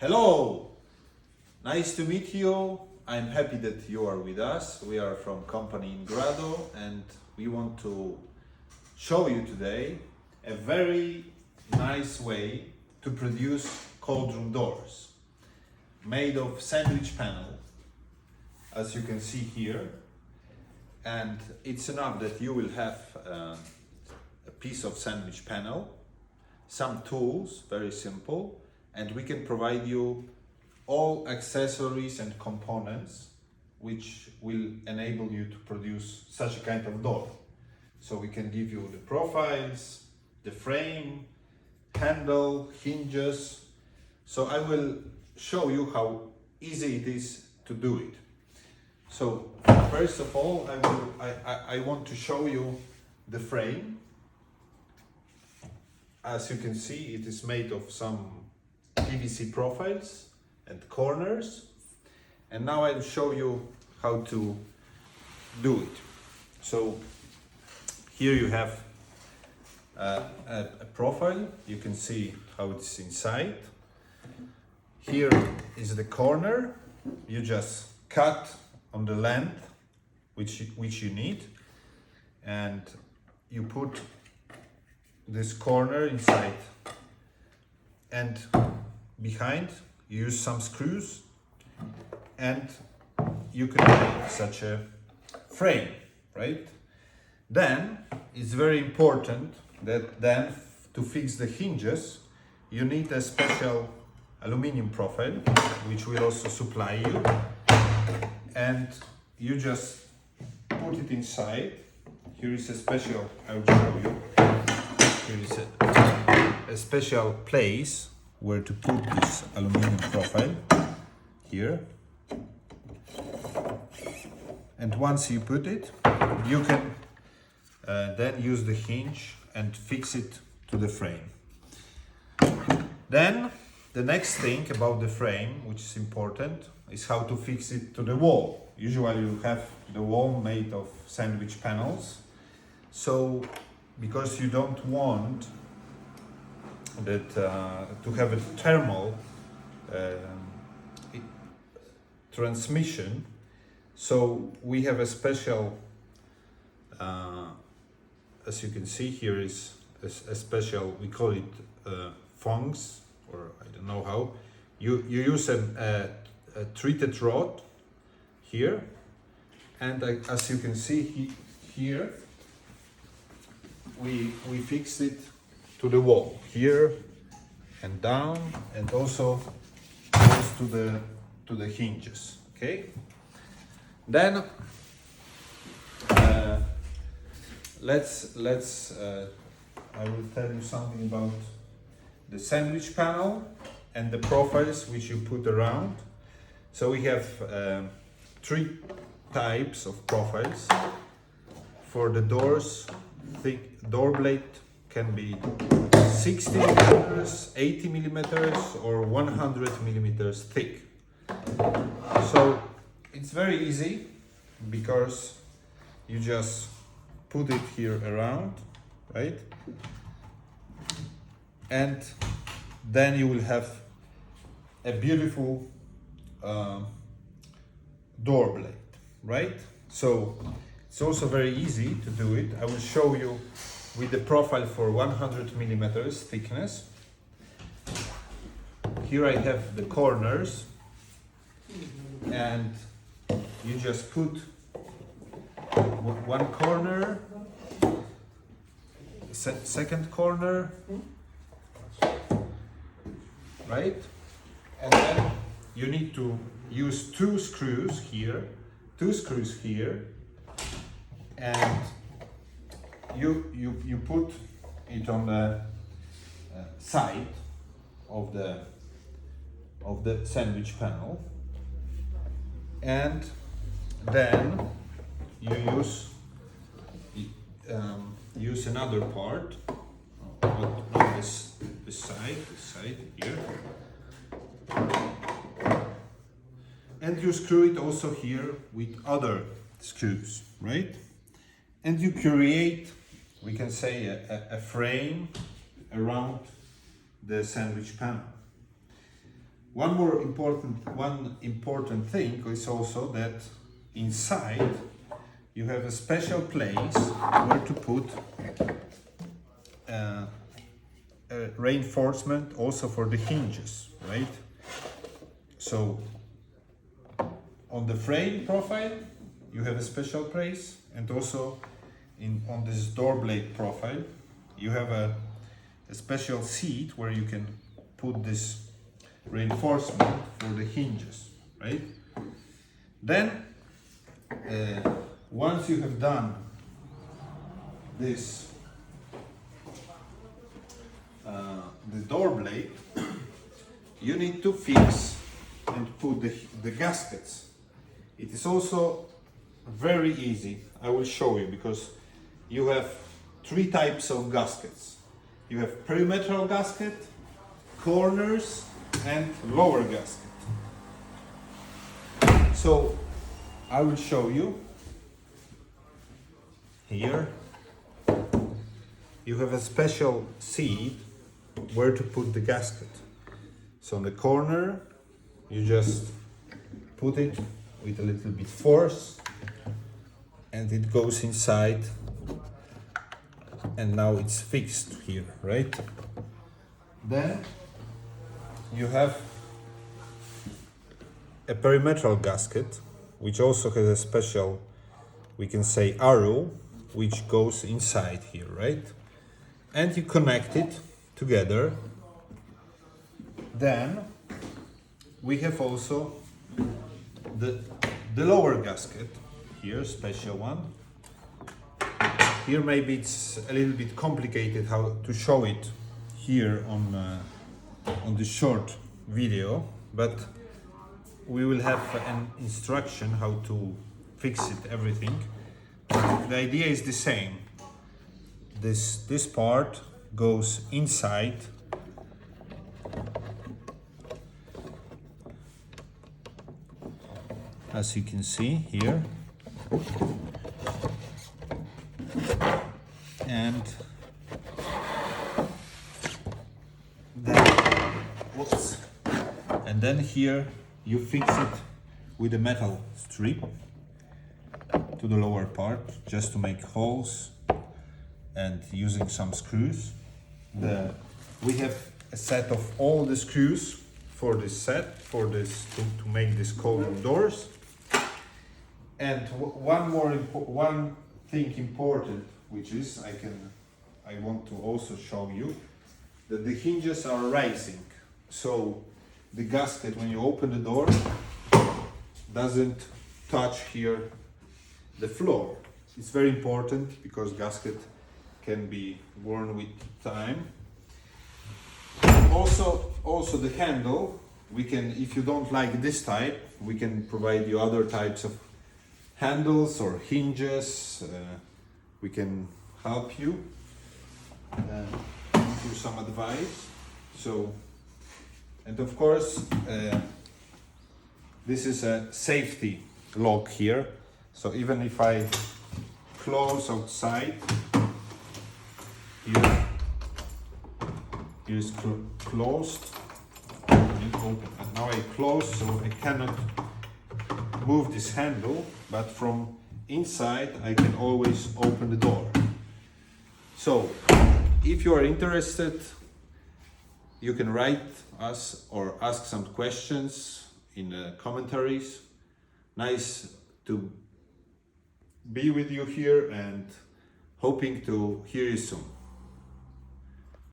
Hello, nice to meet you. I'm happy that you are with us. We are from company Ingrado and we want to show you today a very nice way to produce cold room doors made of sandwich panel, as you can see here. And it's enough that you will have a piece of sandwich panel, some tools, very simple, and we can provide you all accessories and components which will enable you to produce such a kind of door. So we can give you the profiles, the frame, handle, hinges. So I will show you how easy it is to do it. So first of all, I want to show you the frame. As you can see, it is made of some PVC profiles and corners, and now I'll show you how to do it. So here you have a profile. You can see how it's inside. Here is the corner. You just cut on the length which you need, and you put this corner inside, and behind you use some screws, and you can make such a frame, right? Then it's very important that then to fix the hinges you need a special aluminum profile which will also supply you, and you just put it inside. Here is a special, I will show you. Here is a special place where to put this aluminum profile here, and once you put it, you can then use the hinge and fix it to the frame. Then the next thing about the frame, which is important, is how to fix it to the wall. Usually you have the wall made of sandwich panels, so because you don't want that to have a thermal transmission, so we have a special, as you can see here is a special, we call it fungs, or I don't know how. You use a treated rod here, and as you can see here, we fix it to the wall here and down, and also goes to the hinges. Okay. Then let's I will tell you something about the sandwich panel and the profiles which you put around. So we have three types of profiles for the doors. Thick door blade can be 60 millimeters, 80 millimeters, or 100 millimeters thick. So it's very easy because you just put it here around, right? And then you will have a beautiful door blade, right? So it's also very easy to do it. I will show you with the profile for 100 millimeters thickness. Here I have the corners, and you just put one corner, second corner, right? And then you need to use two screws here, and you put it on the side of the sandwich panel, and then you use another part, not this side here, and you screw it also here with other screws, right? And you create, we can say, a frame around the sandwich panel. One important thing is also that inside you have a special place where to put reinforcement also for the hinges, right? So on the frame profile you have a special place, and also on this door blade profile you have a special seat where you can put this reinforcement for the hinges, right? Then once you have done this the door blade, you need to fix and put the gaskets. It is also very easy. I will show you, because you have three types of gaskets. You have perimeter gasket, corners, and lower gasket. So I will show you. Here you have a special seat where to put the gasket. So in the corner you just put it with a little bit force and it goes inside, and now it's fixed here, right? Then you have a perimeter gasket, which also has a special, we can say, arrow, which goes inside here, right? And you connect it together. Then we have also the lower gasket here, special one. Here maybe it's a little bit complicated how to show it here on the short video, but we will have an instruction how to fix it, everything. The idea is the same. This part goes inside, as you can see here, and then here you fix it with a metal strip to the lower part, just to make holes, and using some screws. We have a set of all the screws for this set, to make this column doors. And one thing important, which is I want to also show you that the hinges are rising, so the gasket, when you open the door, doesn't touch here the floor. It's very important because gasket can be worn with time. Also the handle, we can, if you don't like this type, we can provide you other types of handles or hinges. We can help you, give you some advice. So, and of course, this is a safety lock here. So even if I close outside, here is closed, and open. And now I close, so I cannot move this handle, but from inside I can always open the door. So if you are interested, you can write us or ask some questions in the commentaries. Nice to be with you here, and hoping to hear you soon.